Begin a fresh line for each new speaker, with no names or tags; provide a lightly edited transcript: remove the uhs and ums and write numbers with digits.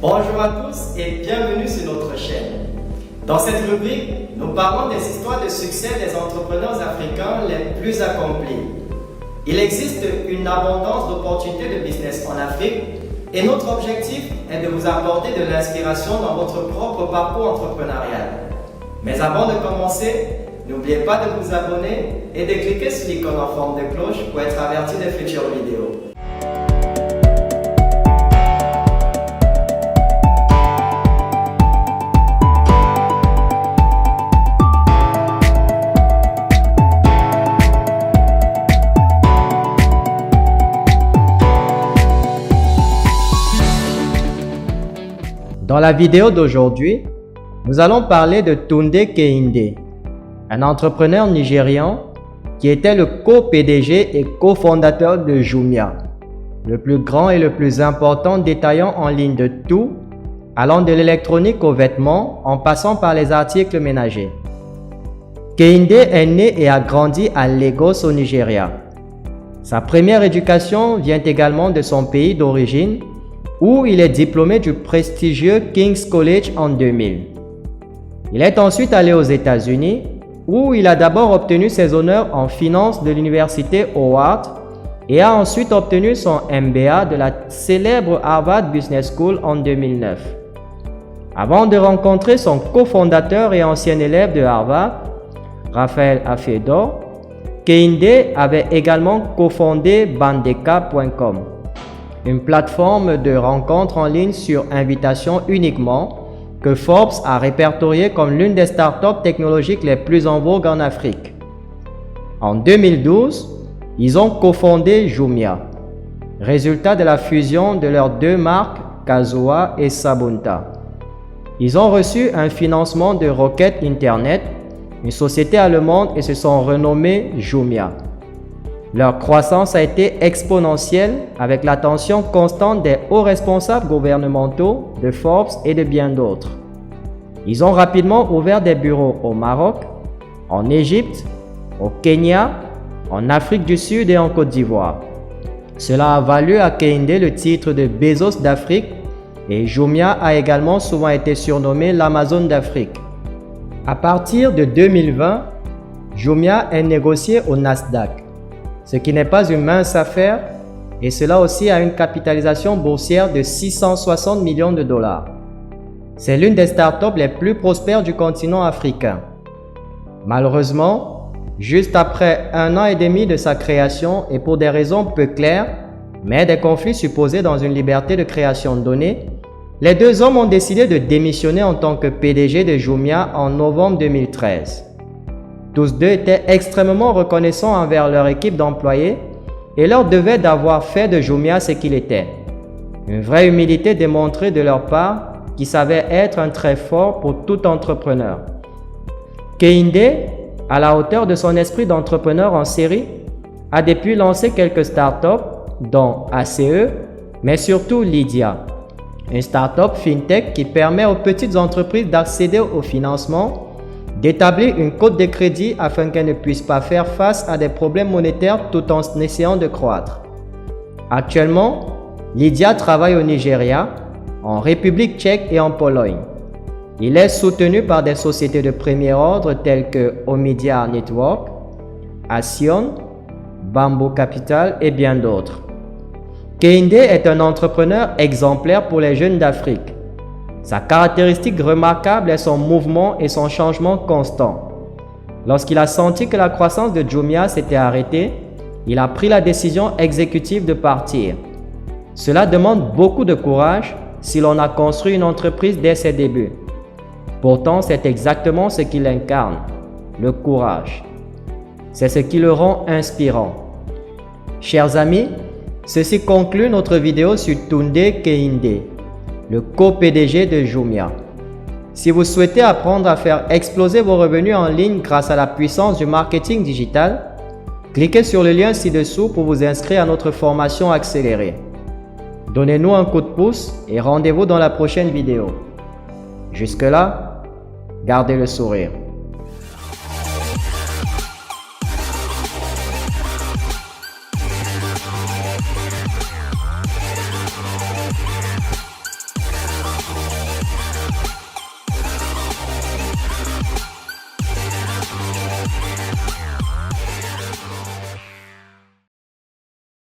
Bonjour à tous et bienvenue sur notre chaîne. Dans cette rubrique, nous parlons des histoires de succès des entrepreneurs africains les plus accomplis. Il existe une abondance d'opportunités de business en Afrique et notre objectif est de vous apporter de l'inspiration dans votre propre parcours entrepreneurial. Mais avant de commencer, n'oubliez pas de vous abonner et de cliquer sur l'icône en forme de cloche pour être averti des futures vidéos. Dans la vidéo d'aujourd'hui, nous allons parler de Tunde Kehinde, un entrepreneur nigérian qui était le co-PDG et cofondateur de Jumia, le plus grand et le plus important détaillant en ligne de tout, allant de l'électronique aux vêtements en passant par les articles ménagers. Kehinde est né et a grandi à Lagos au Nigeria. Sa première éducation vient également de son pays d'origine, où il est diplômé du prestigieux King's College en 2000. Il est ensuite allé aux États-Unis, où il a d'abord obtenu ses honneurs en finance de l'université Howard et a ensuite obtenu son MBA de la célèbre Harvard Business School en 2009. Avant de rencontrer son cofondateur et ancien élève de Harvard, Raphaël Afedo, Kehinde avait également cofondé Bandeka.com, une plateforme de rencontres en ligne sur invitation uniquement que Forbes a répertoriée comme l'une des startups technologiques les plus en vogue en Afrique. En 2012, ils ont cofondé Jumia, résultat de la fusion de leurs deux marques Kazoa et Sabunta. Ils ont reçu un financement de Rocket Internet, une société allemande, et se sont renommés Jumia. Leur croissance a été exponentielle avec l'attention constante des hauts responsables gouvernementaux, de Forbes et de bien d'autres. Ils ont rapidement ouvert des bureaux au Maroc, en Égypte, au Kenya, en Afrique du Sud et en Côte d'Ivoire. Cela a valu à Kehinde le titre de Bezos d'Afrique et Jumia a également souvent été surnommé l'Amazon d'Afrique. À partir de 2020, Jumia est négocié au Nasdaq, ce qui n'est pas une mince affaire, et cela aussi a une capitalisation boursière de 660 millions de dollars. C'est l'une des startups les plus prospères du continent africain. Malheureusement, juste après 1 an et demi de sa création et pour des raisons peu claires, mais des conflits supposés dans une liberté de création donnée, les deux hommes ont décidé de démissionner en tant que PDG de Jumia en novembre 2013. Tous deux étaient extrêmement reconnaissants envers leur équipe d'employés et leur devaient d'avoir fait de Jumia ce qu'il était. Une vraie humilité démontrée de leur part qui savait être un trait fort pour tout entrepreneur. Kehinde, à la hauteur de son esprit d'entrepreneur en série, a depuis lancé quelques startups, dont ACE, mais surtout Lydia, une startup fintech qui permet aux petites entreprises d'accéder au financement, d'établir une cote de crédit afin qu'elles ne puissent pas faire face à des problèmes monétaires tout en essayant de croître. Actuellement, Lydia travaille au Nigeria, en République tchèque et en Pologne. Il est soutenu par des sociétés de premier ordre telles que Omidyar Network, Asion, Bamboo Capital et bien d'autres. Kehinde est un entrepreneur exemplaire pour les jeunes d'Afrique. Sa caractéristique remarquable est son mouvement et son changement constant. Lorsqu'il a senti que la croissance de Jumia s'était arrêtée, il a pris la décision exécutive de partir. Cela demande beaucoup de courage si l'on a construit une entreprise dès ses débuts. Pourtant, c'est exactement ce qu'il incarne, le courage. C'est ce qui le rend inspirant. Chers amis, ceci conclut notre vidéo sur Tunde Kehinde, le co-PDG de Jumia. Si vous souhaitez apprendre à faire exploser vos revenus en ligne grâce à la puissance du marketing digital, cliquez sur le lien ci-dessous pour vous inscrire à notre formation accélérée. Donnez-nous un coup de pouce et rendez-vous dans la prochaine vidéo. Jusque-là, gardez le sourire.